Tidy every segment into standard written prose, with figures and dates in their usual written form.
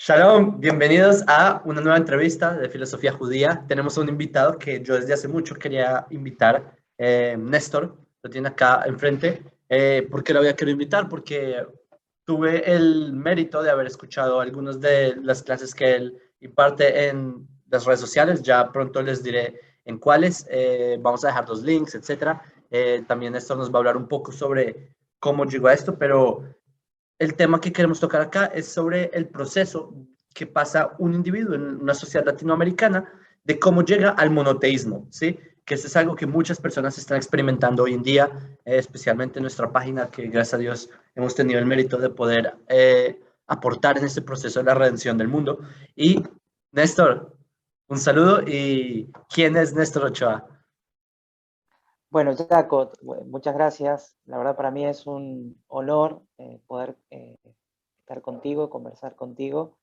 Shalom, bienvenidos a una nueva entrevista de filosofía judía. Tenemos a un invitado que yo desde hace mucho quería invitar, Néstor, lo tiene acá enfrente. ¿Por qué lo había querido invitar? Porque tuve el mérito de haber escuchado algunas de las clases que él imparte en las redes sociales. Ya pronto les diré en cuáles. Vamos a dejar los links, etcétera. También Néstor nos va a hablar un poco sobre cómo llegó a esto, pero el tema que queremos tocar acá es sobre el proceso que pasa un individuo en una sociedad latinoamericana de cómo llega al monoteísmo, ¿sí? Que eso es algo que muchas personas están experimentando hoy en día, especialmente en nuestra página, que gracias a Dios hemos tenido el mérito de poder aportar en este proceso de la redención del mundo. Y Néstor, un saludo. ¿Y quién es Néstor Ochoa? Bueno, Jaco, muchas gracias. La verdad para mí es un honor poder estar contigo, conversar contigo.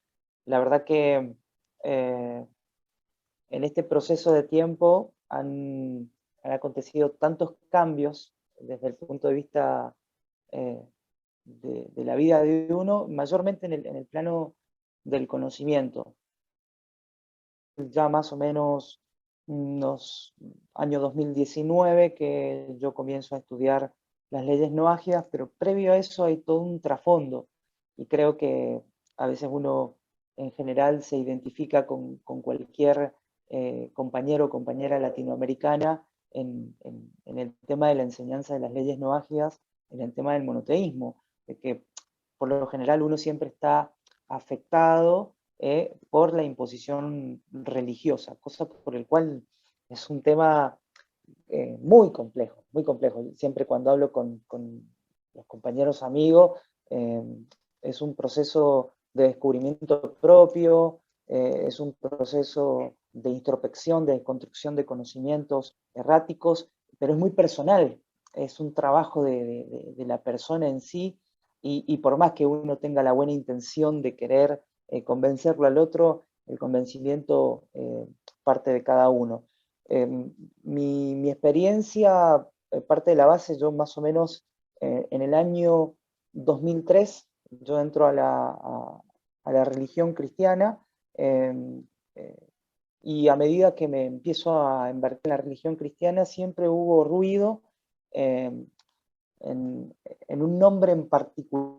La verdad que eh, en este proceso de tiempo han acontecido tantos cambios desde el punto de vista eh, de la vida de uno, mayormente en el plano del conocimiento. Ya más o menos unos año 2019 que yo comienzo a estudiar las leyes noágidas, pero previo a eso hay todo un trasfondo y creo que a veces uno en general se identifica con cualquier compañero o compañera latinoamericana en el tema de la enseñanza de las leyes noágidas, en el tema del monoteísmo, de que por lo general uno siempre está afectado por la imposición religiosa, cosa por el cual es un tema muy complejo, muy complejo. Siempre cuando hablo con los compañeros amigos, eh, es un proceso de descubrimiento propio, es un proceso de introspección, de construcción de conocimientos erráticos, pero es muy personal, es un trabajo de la persona en sí, y por más que uno tenga la buena intención de querer convencerlo al otro, el convencimiento parte de cada uno. Eh, mi experiencia parte de la base, yo más o menos en el año 2003, yo entro a la religión cristiana, eh, eh, y a medida que me empiezo a embarcar en la religión cristiana, siempre hubo ruido eh, en un nombre en particular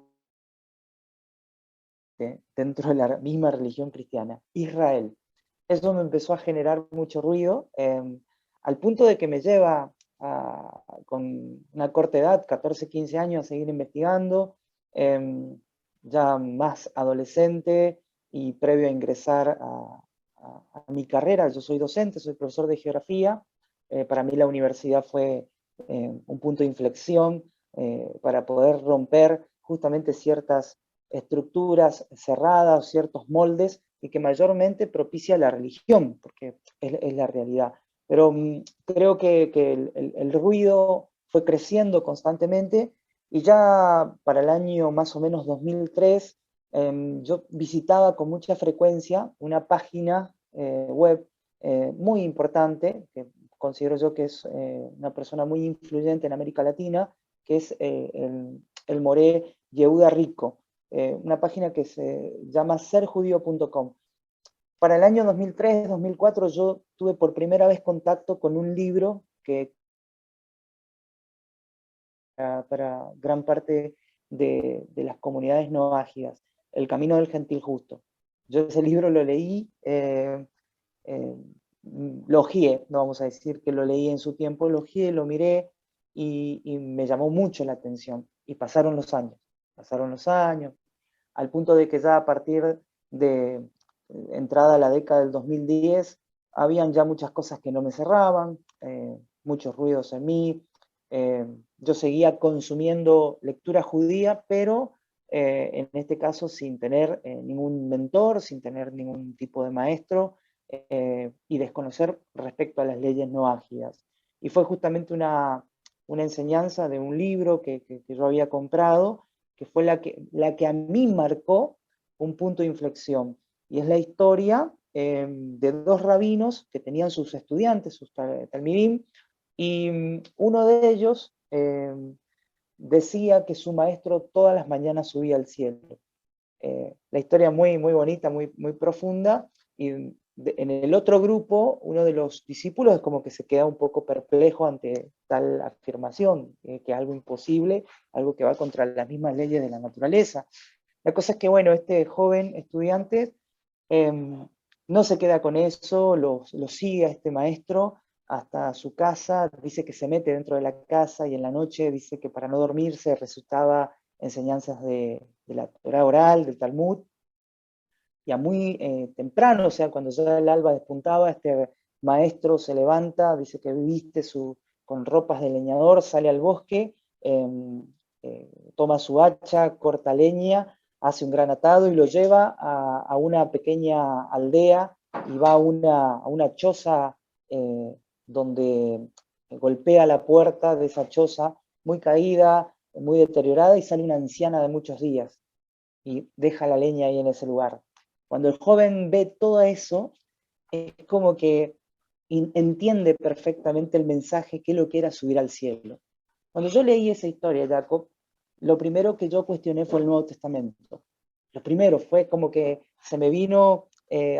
dentro de la misma religión cristiana, Israel. Eso me empezó a generar mucho ruido, al punto de que me lleva con una corta edad, 14, 15 años, a seguir investigando, ya más adolescente y previo a ingresar a mi carrera. Yo soy docente, soy profesor de geografía. Para mí la universidad fue un punto de inflexión para poder romper justamente ciertas estructuras cerradas, ciertos moldes, y que mayormente propicia la religión, porque es la realidad. Pero creo que el ruido fue creciendo constantemente, y ya para el año más o menos 2003, yo visitaba con mucha frecuencia una página web muy importante, que considero yo que es una persona muy influyente en América Latina, que es el Moré Yehuda Rico, una página que se llama serjudío.com. Para el año 2003-2004 yo tuve por primera vez contacto con un libro que para gran parte de las comunidades no ágidas, El Camino del Gentil Justo. Yo ese libro lo leí, eh, lo ojeé, no vamos a decir que lo leí en su tiempo, lo ojeé, lo miré y me llamó mucho la atención. Y pasaron los años, al punto de que ya a partir de entrada a la década del 2010, habían ya muchas cosas que no me cerraban, muchos ruidos en mí. Yo seguía consumiendo lectura judía, pero en este caso sin tener ningún mentor, sin tener ningún tipo de maestro, y desconocer respecto a las leyes no ágidas. Y fue justamente una enseñanza de un libro que yo había comprado, que fue la que a mí marcó un punto de inflexión. Y es la historia de dos rabinos que tenían sus estudiantes, sus talmidim, y uno de ellos decía que su maestro todas las mañanas subía al cielo. la historia muy, muy bonita, muy, muy profunda, y en el otro grupo, uno de los discípulos es como que se queda un poco perplejo ante tal afirmación, que es algo imposible, algo que va contra las mismas leyes de la naturaleza. La cosa es que, bueno, este joven estudiante no se queda con eso, lo sigue a este maestro hasta su casa, dice que se mete dentro de la casa y en la noche dice que para no dormirse recitaba enseñanzas de la Torá oral, del Talmud, y a muy temprano, o sea, cuando ya el alba despuntaba, este maestro se levanta, dice que viste con ropas de leñador, sale al bosque, toma su hacha, corta leña, hace un gran atado y lo lleva a una pequeña aldea y va a una choza donde golpea la puerta de esa choza muy caída, muy deteriorada, y sale una anciana de muchos días y deja la leña ahí en ese lugar. Cuando el joven ve todo eso, es como que entiende perfectamente el mensaje, qué es lo que era subir al cielo. Cuando yo leí esa historia, Jacob, lo primero que yo cuestioné fue el Nuevo Testamento. Lo primero fue como que se me vino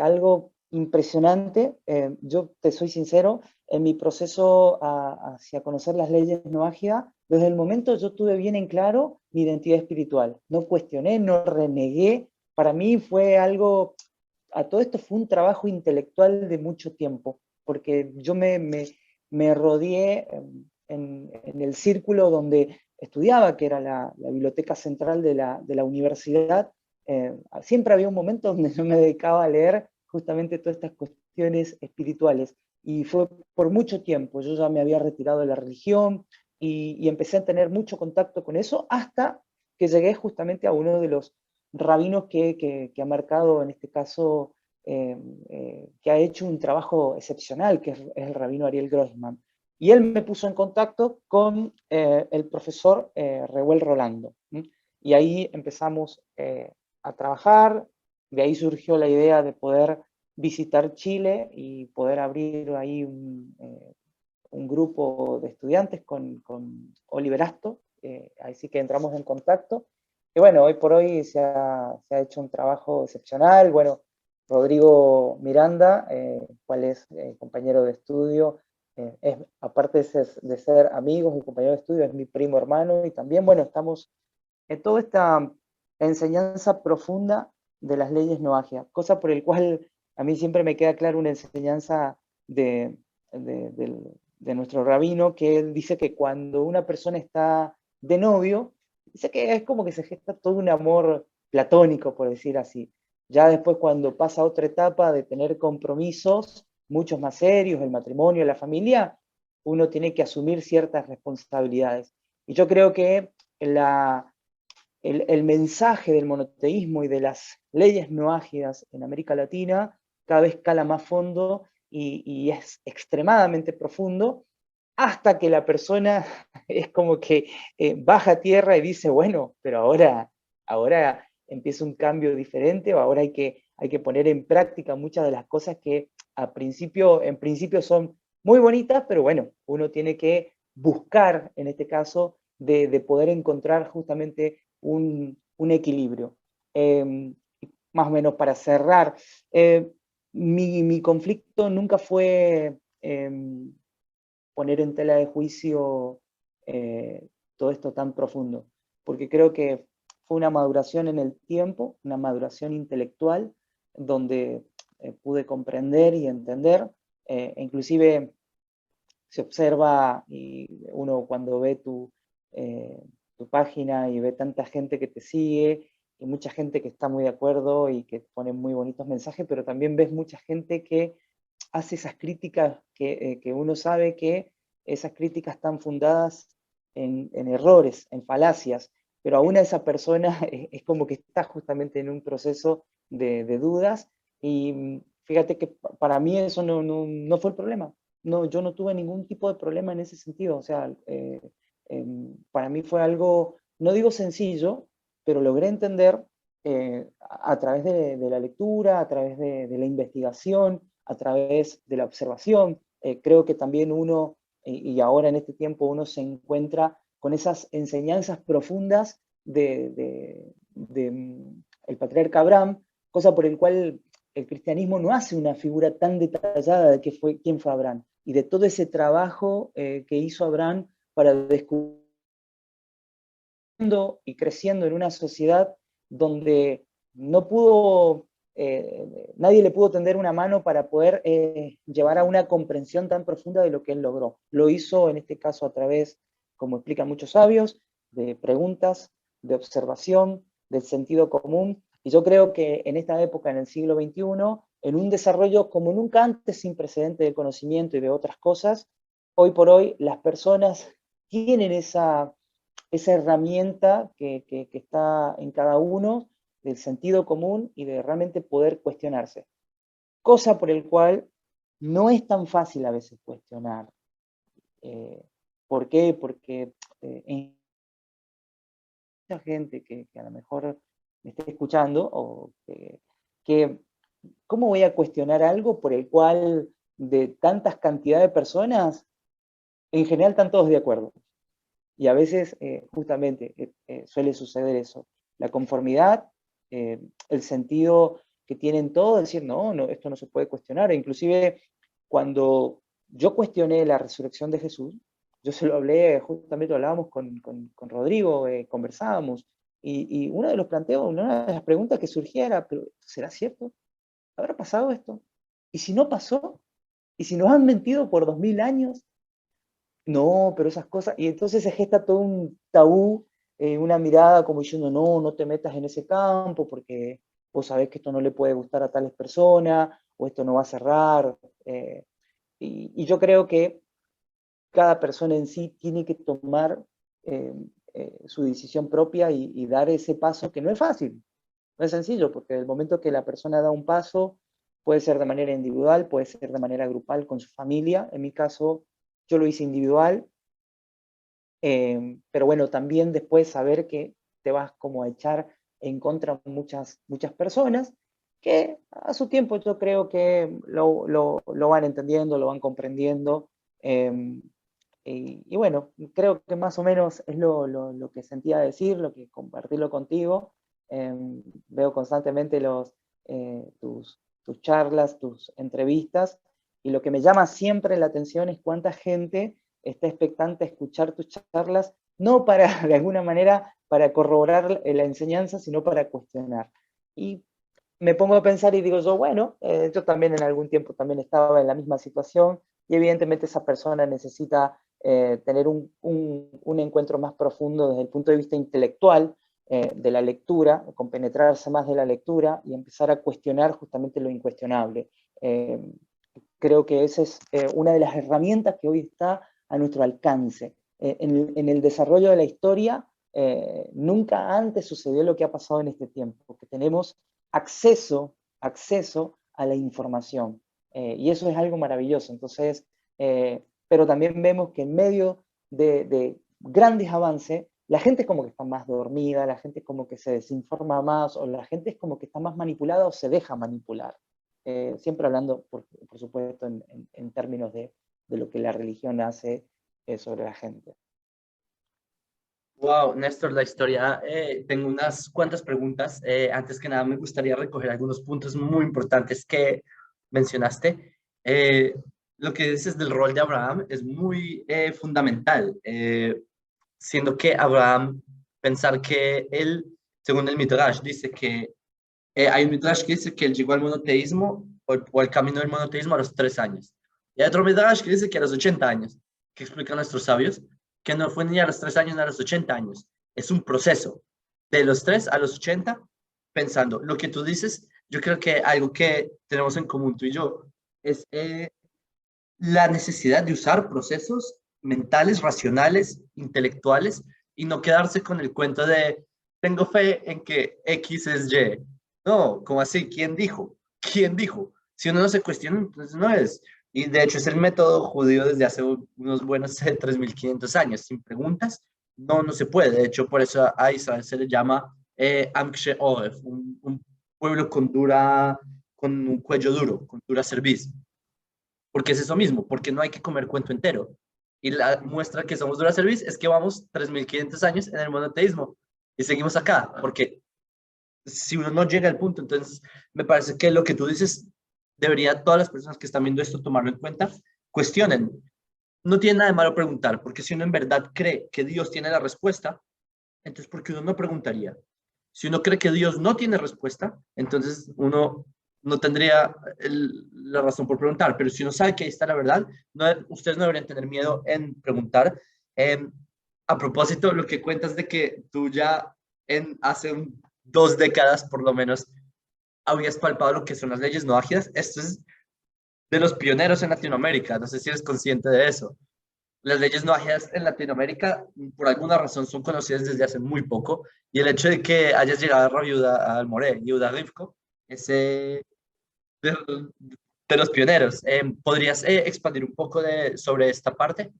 algo impresionante. Yo te soy sincero, en mi proceso hacia conocer las leyes noágidas, desde el momento yo tuve bien en claro mi identidad espiritual. No cuestioné, no renegué. Para mí fue algo, a todo esto fue un trabajo intelectual de mucho tiempo, porque yo me rodeé en el círculo donde estudiaba, que era la biblioteca central de la universidad. Siempre había un momento donde yo me dedicaba a leer justamente todas estas cuestiones espirituales. Y fue por mucho tiempo, yo ya me había retirado de la religión y empecé a tener mucho contacto con eso hasta que llegué justamente a uno de los rabinos que ha marcado, en este caso, que ha hecho un trabajo excepcional, que es el rabino Ariel Grossman. Y él me puso en contacto con el profesor Reuel Rolando. Y ahí empezamos a trabajar, de ahí surgió la idea de poder visitar Chile y poder abrir ahí un grupo de estudiantes con Oliver Asto, ahí sí que entramos en contacto. Y bueno, hoy por hoy se ha hecho un trabajo excepcional. Bueno, Rodrigo Miranda, cual es compañero de estudio, aparte de ser amigos y compañero de estudio, es mi primo hermano, y también, bueno, estamos en toda esta enseñanza profunda de las leyes noagias, cosa por el cual a mí siempre me queda claro una enseñanza de nuestro rabino, que él dice que cuando una persona está de novio, dice que es como que se gesta todo un amor platónico, por decir así. Ya después, cuando pasa a otra etapa de tener compromisos, muchos más serios, el matrimonio, la familia, uno tiene que asumir ciertas responsabilidades. Y yo creo que el mensaje del monoteísmo y de las leyes noágidas en América Latina cada vez cala más fondo y es extremadamente profundo, hasta que la persona es como que baja a tierra y dice, bueno, pero ahora empieza un cambio diferente, o ahora hay que poner en práctica muchas de las cosas que en principio son muy bonitas, pero bueno, uno tiene que buscar, en este caso, de poder encontrar justamente un equilibrio. Más o menos para cerrar, mi conflicto nunca fue poner en tela de juicio todo esto tan profundo, porque creo que fue una maduración en el tiempo, una maduración intelectual, donde pude comprender y entender, inclusive se observa, y uno cuando ve tu página y ve tanta gente que te sigue, y mucha gente que está muy de acuerdo y que pone muy bonitos mensajes, pero también ves mucha gente que hace esas críticas que uno sabe que esas críticas están fundadas en errores, en falacias, pero aún esa persona es como que está justamente en un proceso de dudas, y fíjate que para mí eso no fue el problema. No, yo no tuve ningún tipo de problema en ese sentido. O sea, para mí fue algo, no digo sencillo, pero logré entender a través de la lectura, a través de la investigación, a través de la observación. Creo que también uno, y ahora en este tiempo, uno se encuentra con esas enseñanzas profundas el patriarca Abraham, cosa por el cual el cristianismo no hace una figura tan detallada de quién fue Abraham, y de todo ese trabajo que hizo Abraham para descubrir y creciendo en una sociedad donde no pudo, nadie le pudo tender una mano para poder llevar a una comprensión tan profunda de lo que él logró. Lo hizo en este caso a través, como explican muchos sabios, de preguntas, de observación, del sentido común, y yo creo que en esta época, en el siglo XXI, en un desarrollo como nunca antes sin precedente del conocimiento y de otras cosas, hoy por hoy las personas tienen esa herramienta que está en cada uno, del sentido común y de realmente poder cuestionarse. Cosa por el cual no es tan fácil a veces cuestionar. ¿Por qué? Porque hay mucha gente que a lo mejor me esté escuchando, o que ¿cómo voy a cuestionar algo por el cual de tantas cantidad de personas, en general están todos de acuerdo? Y a veces, justamente, suele suceder eso. La conformidad, el sentido que tienen todos, decir, no, no, esto no se puede cuestionar. E inclusive, cuando yo cuestioné la resurrección de Jesús, yo se lo hablé, justamente lo hablábamos con Rodrigo, conversábamos, y uno de los planteos, una de las preguntas que surgía era, ¿pero será cierto? ¿Habrá pasado esto? ¿Y si no pasó? ¿Y si nos han mentido por 2000 años? No, pero esas cosas, y entonces se gesta todo un tabú, una mirada como diciendo, no, no te metas en ese campo porque vos sabés que esto no le puede gustar a tales personas, o esto no va a cerrar. Y yo creo que cada persona en sí tiene que tomar eh, su decisión propia y dar ese paso, que no es fácil, no es sencillo, porque el momento que la persona da un paso, puede ser de manera individual, puede ser de manera grupal con su familia. En mi caso, yo lo hice individual, pero bueno, también después saber que te vas como a echar en contra muchas personas que a su tiempo yo creo que lo van entendiendo, lo van comprendiendo. eh, y bueno, creo que más o menos es lo que sentía decir, lo que compartirlo contigo. Veo constantemente tus charlas, tus entrevistas, y lo que me llama siempre la atención es cuánta gente está expectante a escuchar tus charlas, no para, de alguna manera, para corroborar la enseñanza, sino para cuestionar. Y me pongo a pensar y digo yo, bueno, yo también en algún tiempo también estaba en la misma situación, y evidentemente esa persona necesita tener un encuentro más profundo desde el punto de vista intelectual, de la lectura, compenetrarse más de la lectura y empezar a cuestionar justamente lo incuestionable. Creo que esa es una de las herramientas que hoy está a nuestro alcance. En el desarrollo de la historia, nunca antes sucedió lo que ha pasado en este tiempo, que tenemos acceso a la información. Y eso es algo maravilloso. Entonces, pero también vemos que en medio de grandes avances, la gente es como que está más dormida, la gente es como que se desinforma más, o la gente es como que está más manipulada o se deja manipular. Siempre hablando, por supuesto, en términos de lo que la religión hace sobre la gente. Wow, Néstor, la historia. Tengo unas cuantas preguntas. Antes que nada, me gustaría recoger algunos puntos muy importantes que mencionaste. Lo que dices del rol de Abraham es muy fundamental, siendo que Abraham, pensar que él, según el Midrash, dice que hay un Midrash que dice que él llegó al monoteísmo o al camino del monoteísmo a los 3 años. Y hay otro Midrash que dice que a los 80 años, que explican nuestros sabios, que no fue ni a los 3 años ni a los 80 años. Es un proceso de los 3 a los 80 pensando. Lo que tú dices, yo creo que algo que tenemos en común tú y yo es la necesidad de usar procesos mentales, racionales, intelectuales, y no quedarse con el cuento de tengo fe en que X es Y. No, ¿cómo así? ¿Quién dijo? ¿Quién dijo? Si uno no se cuestiona, entonces no es. Y de hecho es el método judío desde hace unos buenos 3.500 años. Sin preguntas, no se puede. De hecho, por eso a Israel se le llama Am Kshe Oref, un pueblo con un cuello duro, con dura cerviz. Porque es eso mismo, porque no hay que comer cuento entero. Y la muestra que somos dura service es que vamos 3.500 años en el monoteísmo y seguimos acá, porque si uno no llega al punto, entonces me parece que lo que tú dices, debería todas las personas que están viendo esto tomarlo en cuenta, cuestionen. No tiene nada de malo preguntar, porque si uno en verdad cree que Dios tiene la respuesta, entonces ¿por qué uno no preguntaría? Si uno cree que Dios no tiene respuesta, entonces uno no tendría la razón por preguntar, pero si uno sabe que ahí está la verdad, no, ustedes no deberían tener miedo en preguntar. Eh, a propósito, lo que cuentas de que tú ya hace 2 décadas por lo menos habías palpado lo que son las leyes no ágidas, esto es de los pioneros en Latinoamérica, no sé si eres consciente de eso. Las leyes no ágidas en Latinoamérica, por alguna razón, son conocidas desde hace muy poco, y el hecho de que hayas llegado a Rabiuda al Moré, Yehuda Rivko, ese de, de los pioneros. ¿Podrías expandir un poco sobre esta parte?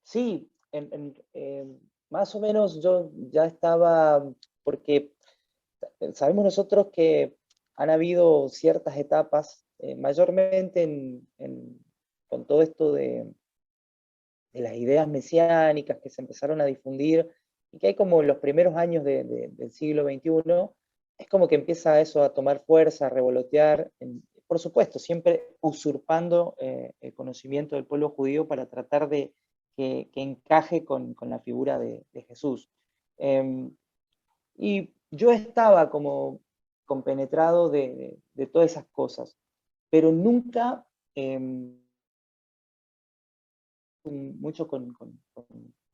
Sí, más o menos yo ya estaba, porque sabemos nosotros que han habido ciertas etapas, mayormente con todo esto de las ideas mesiánicas que se empezaron a difundir, y que hay como los primeros años del siglo XXI, es como que empieza eso a tomar fuerza, a revolotear, por supuesto, siempre usurpando el conocimiento del pueblo judío para tratar de que encaje con la figura de Jesús. Y yo estaba como compenetrado de todas esas cosas, pero nunca, mucho con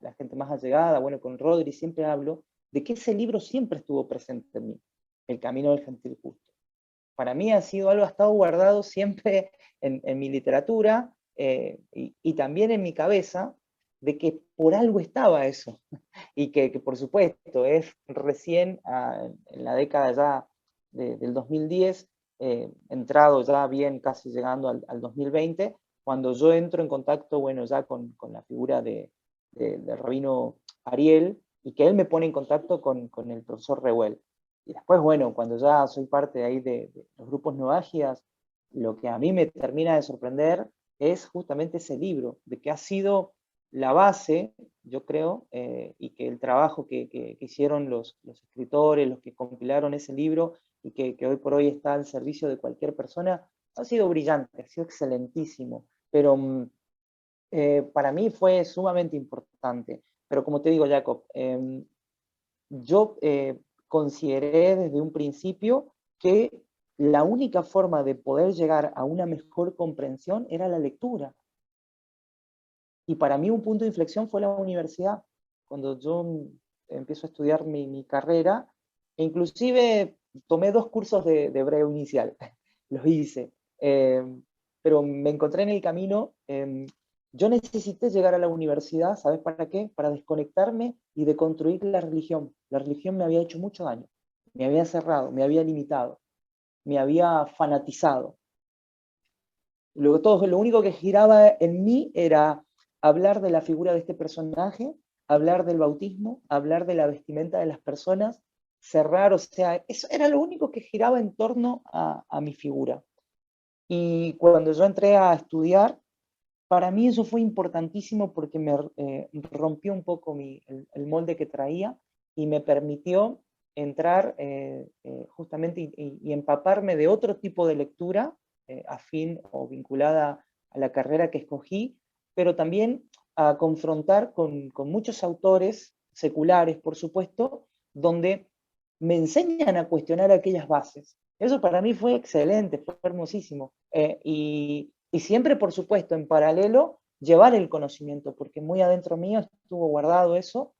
la gente más allegada, bueno, con Rodri siempre hablo, de que ese libro siempre estuvo presente en mí, El Camino del Gentil Justo. Para mí ha sido algo, ha estado guardado siempre en mi literatura, y también en mi cabeza, de que por algo estaba eso, y que por supuesto es recién en la década ya del 2010, entrado ya bien casi llegando al 2020, cuando yo entro en contacto, bueno, ya con la figura del rabino Ariel, y que él me pone en contacto con el profesor Reuel. Y después, bueno, cuando ya soy parte de ahí de los grupos noágidas, lo que a mí me termina de sorprender es justamente ese libro, de que ha sido la base, yo creo, y que el trabajo que hicieron los escritores, los que compilaron ese libro, y que hoy por hoy está al servicio de cualquier persona, ha sido brillante, ha sido excelentísimo, pero para mí fue sumamente importante. Pero como te digo, Jacob, yo consideré desde un principio que la única forma de poder llegar a una mejor comprensión era la lectura. Y para mí un punto de inflexión fue la universidad, cuando yo empiezo a estudiar mi carrera, e inclusive tomé 2 cursos de hebreo inicial, los hice, eh, pero me encontré en el camino, yo necesité llegar a la universidad, ¿sabes para qué? Para desconectarme y deconstruir la religión. La religión me había hecho mucho daño, me había cerrado, me había limitado, me había fanatizado. Lo único que giraba en mí era hablar de la figura de este personaje, hablar del bautismo, hablar de la vestimenta de las personas, cerrar, o sea, eso era lo único que giraba en torno a mi figura. Y cuando yo entré a estudiar, para mí eso fue importantísimo porque me rompió un poco el molde que traía, y me permitió entrar justamente y empaparme de otro tipo de lectura afín o vinculada a la carrera que escogí, pero también a confrontar con muchos autores seculares, por supuesto, donde me enseñan a cuestionar aquellas bases. Eso para mí fue excelente, fue hermosísimo. Y siempre, por supuesto, en paralelo, llevar el conocimiento, porque muy adentro mío estuvo guardado eso,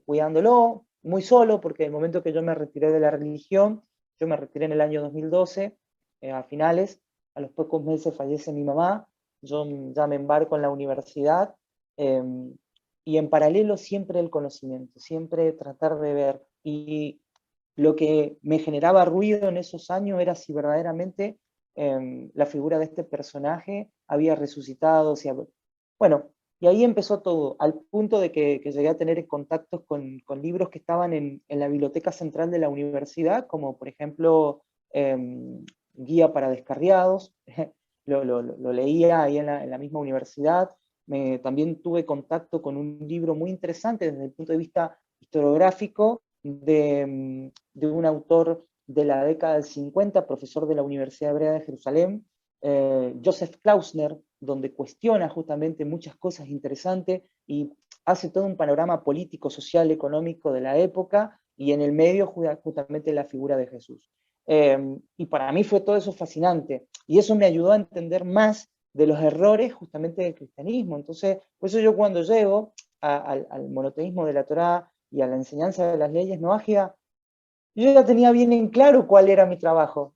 cuidándolo, muy solo, porque el momento que yo me retiré de la religión, yo me retiré en el año 2012, a finales, a los pocos meses fallece mi mamá, yo ya me embarco en la universidad, eh, y en paralelo siempre el conocimiento, siempre tratar de ver. Y lo que me generaba ruido en esos años era si verdaderamente la figura de este personaje había resucitado. Si bueno, y ahí empezó todo, al punto de que llegué a tener contactos con libros que estaban en la biblioteca central de la universidad, como por ejemplo Guía para Descarriados, lo leía ahí en la misma universidad. También tuve contacto con un libro muy interesante desde el punto de vista historiográfico, de un autor de la década del 50, profesor de la Universidad Hebrea de Jerusalén, Joseph Klausner, donde cuestiona justamente muchas cosas interesantes y hace todo un panorama político, social, económico de la época, y en el medio justamente la figura de Jesús. Y para mí fue todo eso fascinante, y eso me ayudó a entender más de los errores justamente del cristianismo. Entonces, por eso yo cuando llego al monoteísmo de la Torá y a la enseñanza de las leyes noajidas, yo ya tenía bien en claro cuál era mi trabajo.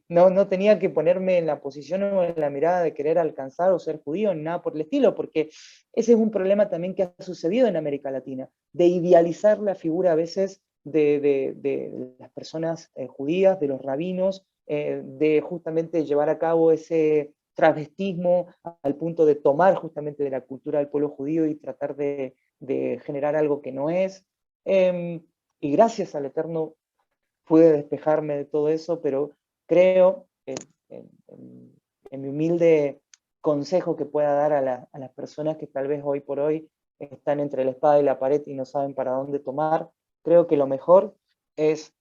No tenía que ponerme en la posición o en la mirada de querer alcanzar o ser judío, ni nada por el estilo, porque ese es un problema también que ha sucedido en América Latina, de idealizar la figura a veces de las personas judías, de los rabinos, de justamente llevar a cabo ese travestismo al punto de tomar justamente de la cultura del pueblo judío y tratar de generar algo que no es. Y gracias al Eterno pude despejarme de todo eso, pero creo, en mi humilde consejo que pueda dar a las personas que tal vez hoy por hoy están entre la espada y la pared y no saben para dónde tomar, creo que lo mejor es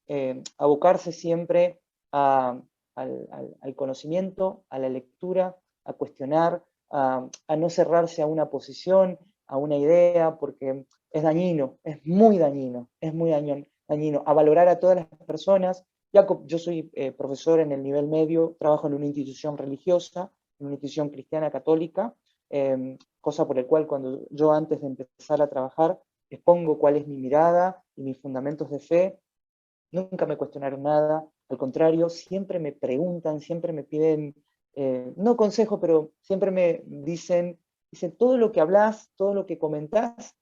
abocarse siempre al conocimiento, a la lectura, a cuestionar, a no cerrarse a una posición, a una idea, porque es dañino, es muy dañino, es muy dañino, a valorar a todas las personas. Yo soy profesor en el nivel medio, trabajo en una institución religiosa, en una institución cristiana católica, cosa por la cual cuando yo antes de empezar a trabajar expongo cuál es mi mirada y mis fundamentos de fe, nunca me cuestionaron nada, al contrario, siempre me preguntan, siempre me piden, no consejo, pero siempre me dicen, todo lo que hablas, todo lo que comentás,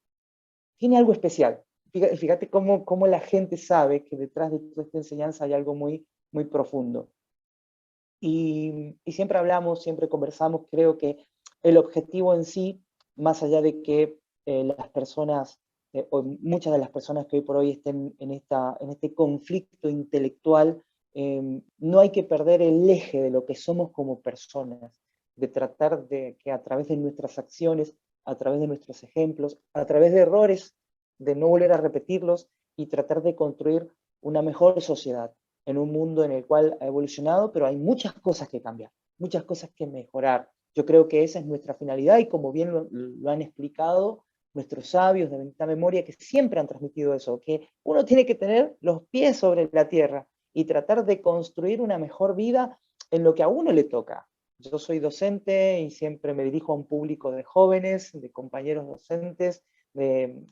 tiene algo especial. Fíjate cómo la gente sabe que detrás de toda esta enseñanza hay algo muy, muy profundo. Y siempre hablamos, siempre conversamos, creo que el objetivo en sí, más allá de que las personas, o muchas de las personas que hoy por hoy estén en este conflicto intelectual, no hay que perder el eje de lo que somos como personas, de tratar de que a través de nuestras acciones, a través de nuestros ejemplos, a través de errores, de no volver a repetirlos y tratar de construir una mejor sociedad en un mundo en el cual ha evolucionado, pero hay muchas cosas que cambiar, muchas cosas que mejorar. Yo creo que esa es nuestra finalidad y como bien lo han explicado nuestros sabios de bendita memoria, que siempre han transmitido eso, que uno tiene que tener los pies sobre la tierra y tratar de construir una mejor vida en lo que a uno le toca. Yo soy docente y siempre me dirijo a un público de jóvenes, de compañeros docentes, de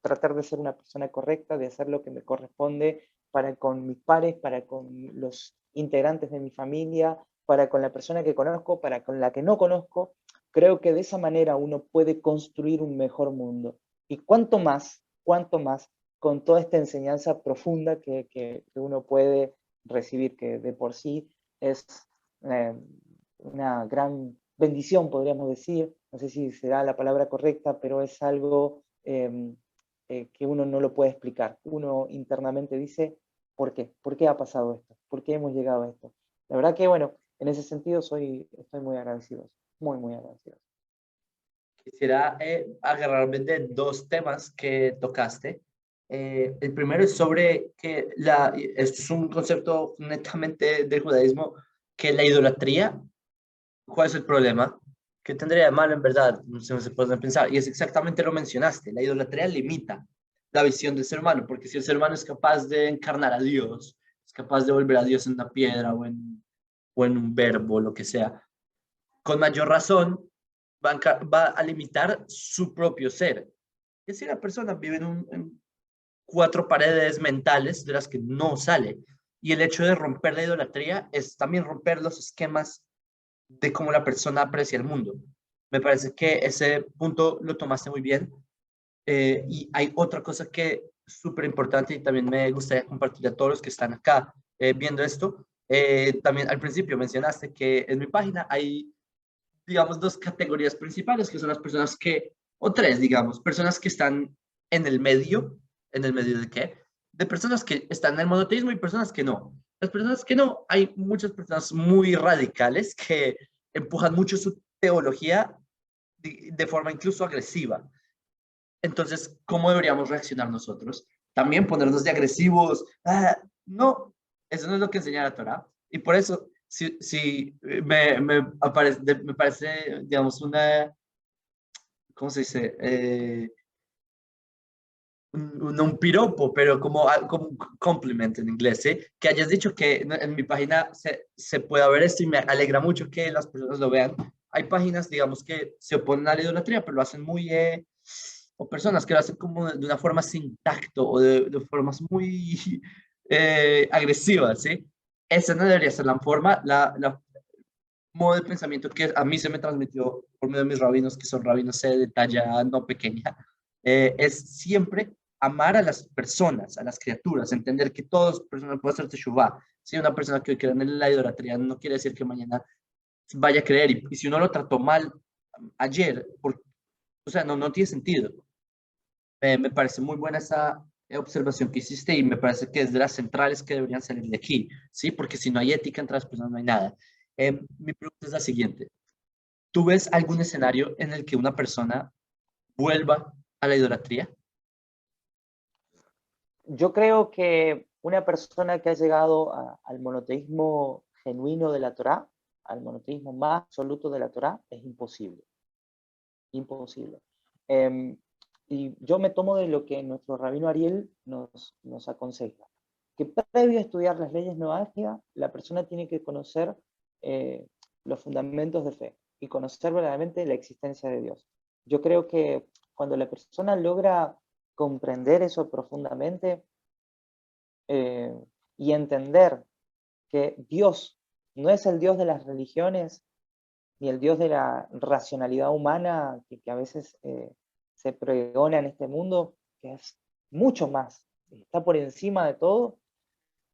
tratar de ser una persona correcta, de hacer lo que me corresponde para con mis pares, para con los integrantes de mi familia, para con la persona que conozco, para con la que no conozco. Creo que de esa manera uno puede construir un mejor mundo. Y cuánto más con toda esta enseñanza profunda que uno puede recibir, que de por sí es eh, una gran bendición, podríamos decir. No sé si será la palabra correcta, pero es algo que uno no lo puede explicar. Uno internamente dice, ¿por qué? ¿Por qué ha pasado esto? ¿Por qué hemos llegado a esto? La verdad que, bueno, en ese sentido estoy muy agradecido, muy, muy agradecido. Quisiera agarrarme de dos temas que tocaste. El primero es sobre que esto es un concepto netamente del judaísmo, que la idolatría, ¿cuál es el problema? ¿Qué tendría de malo en verdad? No sé, se puede pensar. Y es exactamente lo mencionaste. La idolatría limita la visión del ser humano, porque si el ser humano es capaz de encarnar a Dios, es capaz de volver a Dios en una piedra o en un verbo, lo que sea, con mayor razón va a limitar su propio ser. Y si la persona vive en cuatro paredes mentales de las que no sale, y el hecho de romper la idolatría es también romper los esquemas de cómo la persona aprecia el mundo. Me parece que ese punto lo tomaste muy bien. Y hay otra cosa que es súper importante y también me gustaría compartir a todos los que están acá viendo esto. También al principio mencionaste que en mi página hay, digamos, dos categorías principales, que son las personas que, o tres, digamos, personas que están ¿en el medio de qué? De personas que están en el monoteísmo y personas que no. Las personas que no, hay muchas personas muy radicales que empujan mucho su teología de forma incluso agresiva. Entonces, ¿cómo deberíamos reaccionar nosotros? también ponernos de agresivos. No, eso no es lo que enseña la Torá. Y por eso, me parece, digamos, ¿cómo se dice? No un piropo, pero como un compliment en inglés, ¿sí? Que hayas dicho que en mi página se pueda ver esto y me alegra mucho que las personas lo vean. Hay páginas, digamos, que se oponen a la idolatría, pero lo hacen o personas que lo hacen como de una forma sin tacto o de formas muy agresivas, ¿sí? Esa no debería ser la forma, la modo de pensamiento que a mí se me transmitió por medio de mis rabinos, que son rabinos de talla no pequeña, es siempre amar a las personas, a las criaturas, entender que todas personas pueden hacer teshuvah. Si una persona que hoy cree en la idolatría no quiere decir que mañana vaya a creer, y si uno lo trató mal ayer, o sea, no tiene sentido. Me parece muy buena esa observación que hiciste y me parece que es de las centrales que deberían salir de aquí, ¿sí? Porque si no hay ética entre las personas no hay nada. Mi pregunta es la siguiente. ¿Tú ves algún escenario en el que una persona vuelva a la idolatría? Yo creo que una persona que ha llegado al monoteísmo genuino de la Torá, al monoteísmo más absoluto de la Torá, es imposible. Imposible. Em, y yo me tomo de lo que nuestro rabino Ariel nos aconseja, que previo a estudiar las leyes noásticas, la persona tiene que conocer los fundamentos de fe y conocer verdaderamente la existencia de Dios. Yo creo que cuando la persona logra comprender eso profundamente eh, y entender que Dios no es el Dios de las religiones, ni el Dios de la racionalidad humana que a veces se pregona en este mundo, que es mucho más, está por encima de todo.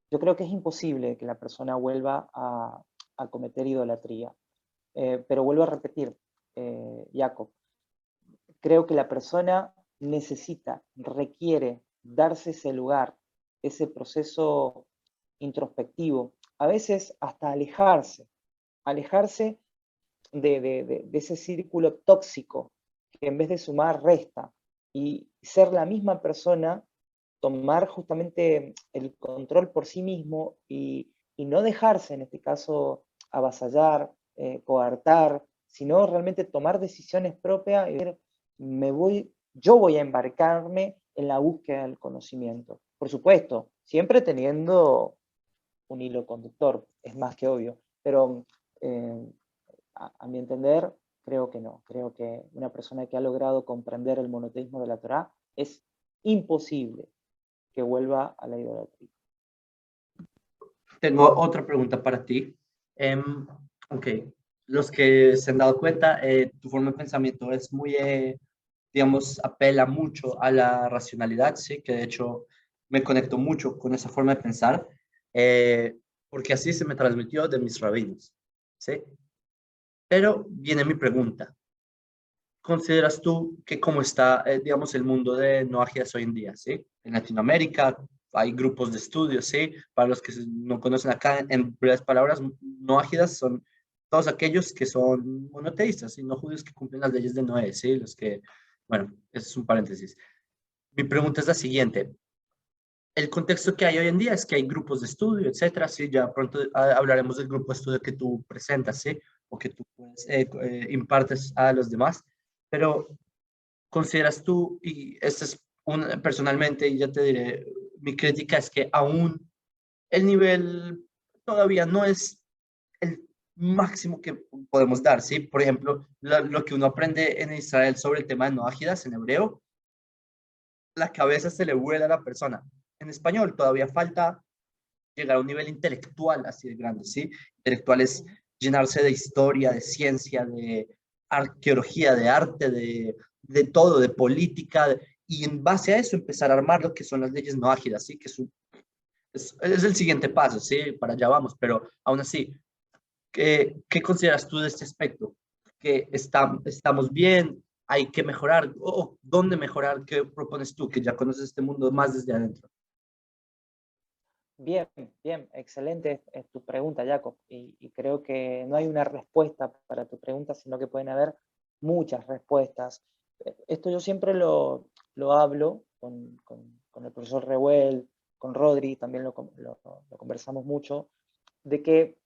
Yo creo que es imposible que la persona vuelva a cometer idolatría. Pero vuelvo a repetir, Jacob, creo que la persona necesita, requiere darse ese lugar, ese proceso introspectivo, a veces hasta alejarse de ese círculo tóxico que en vez de sumar resta y ser la misma persona, tomar justamente el control por sí mismo y no dejarse, en este caso, avasallar, coartar, sino realmente tomar decisiones propias y decir, yo voy a embarcarme en la búsqueda del conocimiento. Por supuesto, siempre teniendo un hilo conductor, es más que obvio, pero eh, a mi entender, creo que no. Creo que una persona que ha logrado comprender el monoteísmo de la Torá es imposible que vuelva a la idolatría. Tengo otra pregunta para ti. Ok, los que se han dado cuenta, tu forma de pensamiento es muy, digamos, apela mucho a la racionalidad, ¿sí? Que de hecho me conecto mucho con esa forma de pensar, porque así se me transmitió de mis rabinos, ¿sí? Pero viene mi pregunta. ¿Consideras tú que cómo está, digamos, el mundo de no ágidas hoy en día, ¿sí? En Latinoamérica hay grupos de estudios, ¿sí? Para los que no conocen acá, en breves palabras, no ágidas son todos aquellos que son monoteístas y no judíos que cumplen las leyes de Noé, ¿sí? Los que, bueno, eso es un paréntesis. Mi pregunta es la siguiente. El contexto que hay hoy en día es que hay grupos de estudio, etcétera, sí, ya pronto hablaremos del grupo de estudio que tú presentas, ¿sí? O que tú puedes, impartes a los demás, pero ¿consideras tú, y esto es personalmente, y ya te diré, mi crítica es que aún el nivel todavía no es el máximo que podemos dar, ¿sí? Por ejemplo, lo que uno aprende en Israel sobre el tema de no ágidas en hebreo, la cabeza se le vuela a la persona. En español todavía falta llegar a un nivel intelectual así de grande, ¿sí? Intelectual es llenarse de historia, de ciencia, de arqueología, de arte, de todo, de política, y en base a eso empezar a armar lo que son las leyes no ágidas, ¿sí? Que es el siguiente paso, ¿sí? Para allá vamos, pero aún así, ¿qué consideras tú de este aspecto? ¿Que estamos bien? ¿Hay que mejorar? ¿O dónde mejorar? ¿Qué propones tú, que ya conoces este mundo más desde adentro? Bien, bien, excelente es tu pregunta, Jacob. Y creo que no hay una respuesta para tu pregunta, sino que pueden haber muchas respuestas. Esto yo siempre lo hablo con con el profesor Reuel, con Rodri, también lo conversamos mucho, de que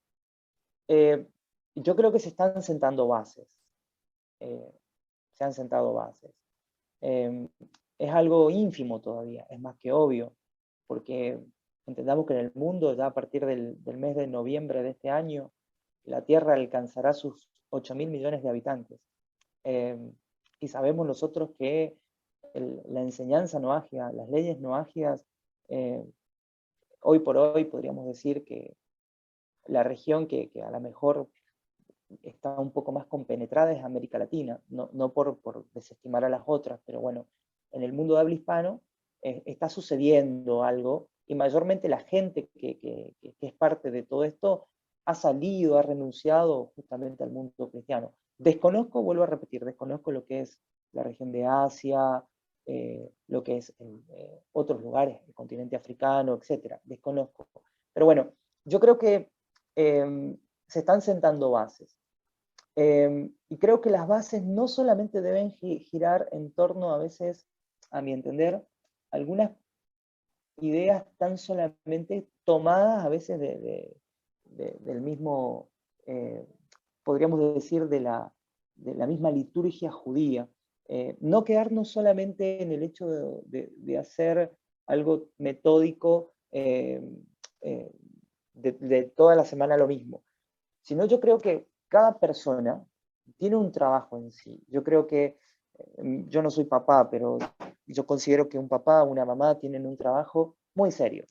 yo creo que se están sentando bases. Se han sentado bases. Es algo ínfimo todavía, es más que obvio, porque entendamos que en el mundo, ya a partir del mes de noviembre de este año, la Tierra alcanzará sus 8.000 millones de habitantes. Y sabemos nosotros que la enseñanza no ágida, las leyes no ágidas, hoy por hoy podríamos decir que la región que a lo mejor está un poco más compenetrada es América Latina, no por desestimar a las otras, pero bueno, en el mundo de habla hispano está sucediendo algo, y mayormente la gente que es parte de todo esto ha salido, ha renunciado justamente al mundo cristiano. Desconozco, vuelvo a repetir, desconozco lo que es la región de Asia, lo que es otros lugares, el continente africano, etcétera, desconozco. Pero bueno, yo creo que se están sentando bases. Y creo que las bases no solamente deben girar en torno, a veces, a mi entender, algunas ideas tan solamente tomadas a veces del mismo, podríamos decir, de la misma liturgia judía. No quedarnos solamente en el hecho de hacer algo metódico de toda la semana lo mismo, sino yo creo que cada persona tiene un trabajo en sí. Yo creo que, yo no soy papá, pero yo considero que un papá o una mamá tienen un trabajo muy serio,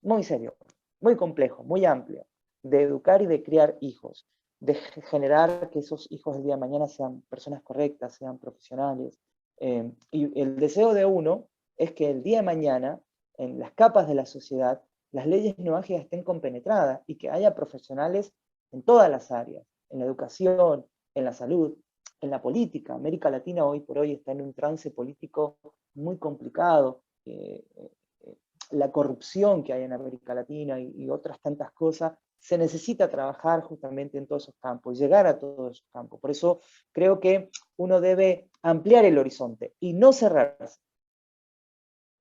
muy complejo, muy amplio, de educar y de criar hijos, de generar que esos hijos el día de mañana sean personas correctas, sean profesionales. Y el deseo de uno es que el día de mañana, en las capas de la sociedad, las leyes no ágidas estén compenetradas y que haya profesionales en todas las áreas, en la educación, en la salud, en la política. América Latina hoy por hoy está en un trance político muy complicado. La corrupción que hay en América Latina y otras tantas cosas, se necesita trabajar justamente en todos esos campos, llegar a todos esos campos. Por eso creo que uno debe ampliar el horizonte y no cerrarse,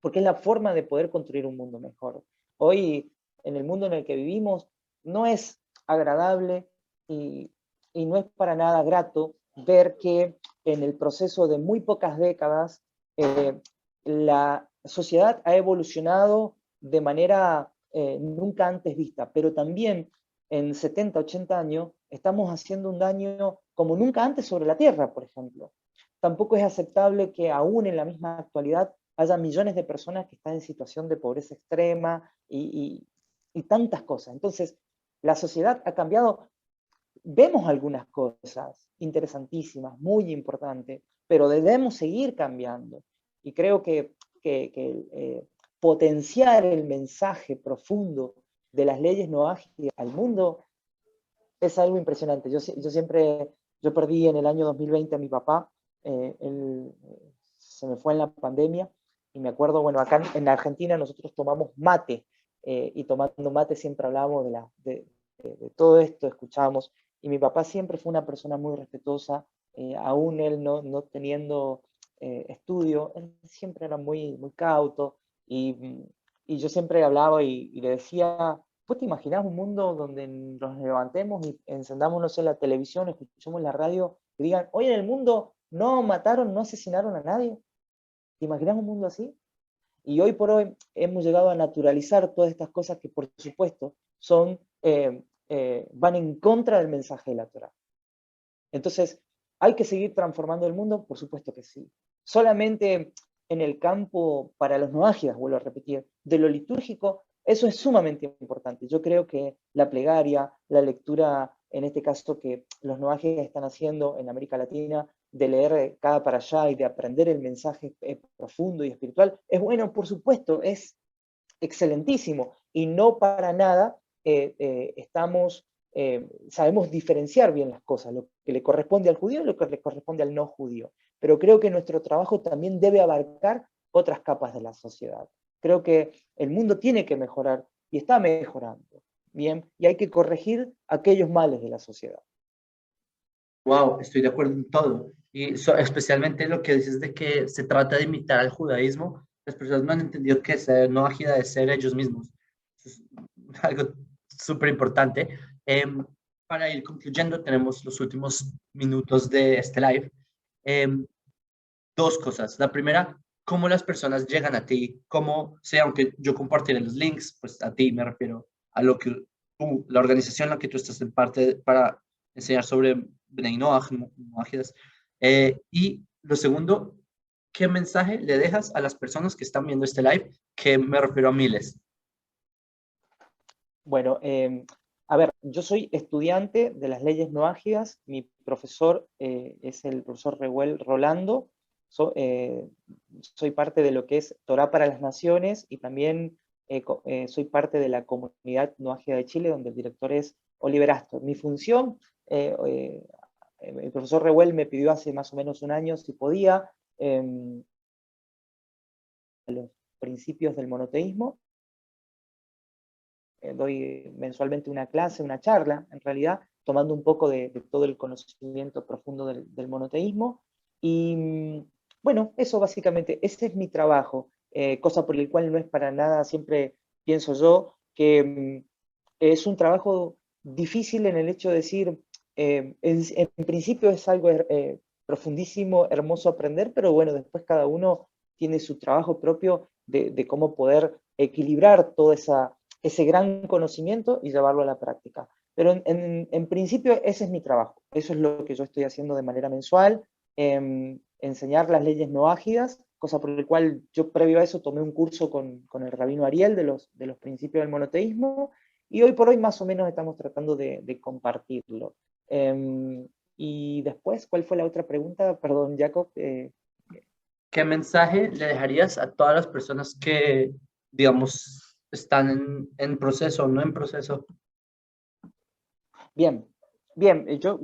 porque es la forma de poder construir un mundo mejor. Hoy, en el mundo en el que vivimos, no es agradable y no es para nada grato ver que en el proceso de muy pocas décadas la sociedad ha evolucionado de manera nunca antes vista, pero también en 70, 80 años estamos haciendo un daño como nunca antes sobre la Tierra, por ejemplo. Tampoco es aceptable que aún en la misma actualidad haya millones de personas que están en situación de pobreza extrema y tantas cosas. Entonces, la sociedad ha cambiado. Vemos algunas cosas interesantísimas, muy importantes, pero debemos seguir cambiando. Y creo que potenciar el mensaje profundo de las leyes no ágiles al mundo es algo impresionante. Yo perdí en el año 2020 a mi papá, él se me fue en la pandemia, y me acuerdo, bueno, acá en Argentina nosotros tomamos mate, y tomando mate siempre hablábamos de todo esto, escuchábamos, y mi papá siempre fue una persona muy respetuosa, aún él no teniendo estudio, él siempre era muy cauto, y yo siempre hablaba y le decía, ¿vos te imaginás un mundo donde nos levantemos y encendamos, no sé, la televisión, escuchemos la radio y digan, hoy en el mundo no mataron, no asesinaron a nadie? ¿Te imaginás un mundo así? Y hoy por hoy hemos llegado a naturalizar todas estas cosas que, por supuesto, van en contra del mensaje de la Torá. Entonces, ¿hay que seguir transformando el mundo? Por supuesto que sí. Solamente en el campo, para los no ágidas, vuelvo a repetir, de lo litúrgico, eso es sumamente importante. Yo creo que la plegaria, la lectura, en este caso que los no ágidas están haciendo en América Latina, de leer cada para allá y de aprender el mensaje profundo y espiritual, es bueno, por supuesto, es excelentísimo, y no para nada sabemos diferenciar bien las cosas, lo que le corresponde al judío y lo que le corresponde al no judío. Pero creo que nuestro trabajo también debe abarcar otras capas de la sociedad. Creo que el mundo tiene que mejorar y está mejorando, ¿bien? Y hay que corregir aquellos males de la sociedad. Wow, estoy de acuerdo en todo. Y especialmente lo que dices de que se trata de imitar al judaísmo. las personas no han entendido que ser no ágida es ser ellos mismos. Eso es algo súper importante. Para ir concluyendo, tenemos los últimos minutos de este live. Em, Dos cosas. La primera, cómo las personas llegan a ti, cómo, sea, aunque yo compartiré los links, pues a ti me refiero a lo que tú, la organización en la que tú estás en parte para enseñar sobre Bnei Noach, Moajidas. Y lo segundo, ¿qué mensaje le dejas a las personas que están viendo este live? Que me refiero a miles. Bueno, a ver, yo soy estudiante de las leyes no ágidas, mi profesor es el profesor Reuel Rolando, soy parte de lo que es Torá para las Naciones y también soy parte de la comunidad no ágida de Chile, donde el director es Oliver Astor. Mi función, el profesor Reuel me pidió hace más o menos un año si podía los principios del monoteísmo. Doy mensualmente una clase, una charla, en realidad, tomando un poco de todo el conocimiento profundo del monoteísmo. Y bueno, eso básicamente, ese es mi trabajo, cosa por el cual no es para nada, siempre pienso yo, que es un trabajo difícil en el hecho de decir, en principio es algo profundísimo, hermoso aprender, pero bueno, después cada uno tiene su trabajo propio de cómo poder equilibrar todo ese gran conocimiento y llevarlo a la práctica. Pero en principio ese es mi trabajo, eso es lo que yo estoy haciendo de manera mensual, enseñar las leyes no ágidas, cosa por la cual yo previo a eso tomé un curso con el rabino Ariel de los principios del monoteísmo, y hoy por hoy más o menos estamos tratando de compartirlo. Y después, ¿cuál fue la otra pregunta? Perdón, Jacob. ¿Qué mensaje le dejarías a todas las personas que, digamos, están en proceso o no en proceso? Bien, bien, yo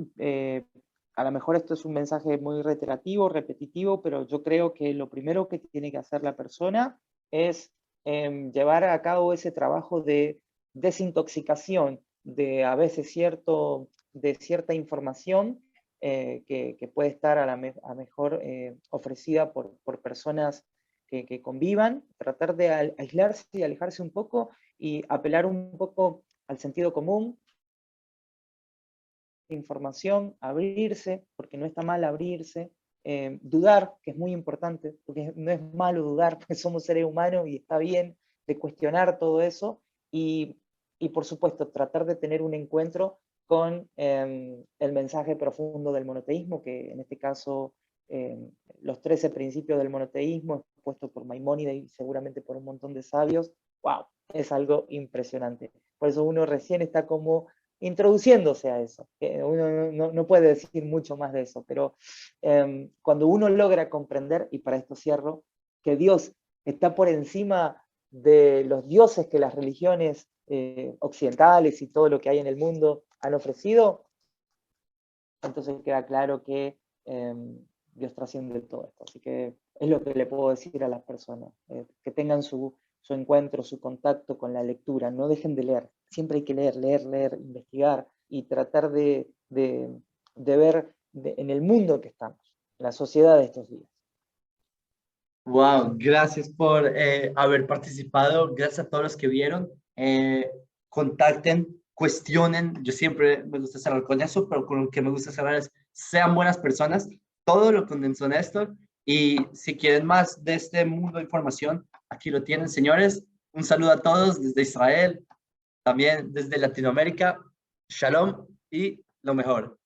a lo mejor esto es un mensaje muy reiterativo, repetitivo, pero yo creo que lo primero que tiene que hacer la persona es llevar a cabo ese trabajo de desintoxicación de a veces de cierta información que puede estar a mejor ofrecida por personas que convivan, tratar de aislarse y alejarse un poco y apelar un poco al sentido común, información, abrirse, porque no está mal abrirse, dudar, que es muy importante, porque no es malo dudar, porque somos seres humanos y está bien de cuestionar todo eso, y por supuesto tratar de tener un encuentro con el mensaje profundo del monoteísmo, que en este caso los 13 principios del monoteísmo, expuesto por Maimónides y seguramente por un montón de sabios, wow, es algo impresionante. Por eso uno recién está como introduciéndose a eso. Uno no puede decir mucho más de eso, pero cuando uno logra comprender, y para esto cierro, que Dios está por encima de los dioses que las religiones occidentales y todo lo que hay en el mundo han ofrecido, entonces queda claro que Dios trasciende todo esto. Así que es lo que le puedo decir a las personas, que tengan su encuentro, su contacto con la lectura, no dejen de leer, siempre hay que leer, investigar y tratar de ver en el mundo que estamos, la sociedad de estos días. Wow, gracias por haber participado, gracias a todos los que vieron. Contacten, cuestionen, yo siempre me gusta cerrar con eso, pero con lo que me gusta cerrar es sean buenas personas, todo lo condensó Néstor, y si quieren más de este mundo de información, aquí lo tienen, señores. Un saludo a todos desde Israel, también desde Latinoamérica. Shalom y lo mejor.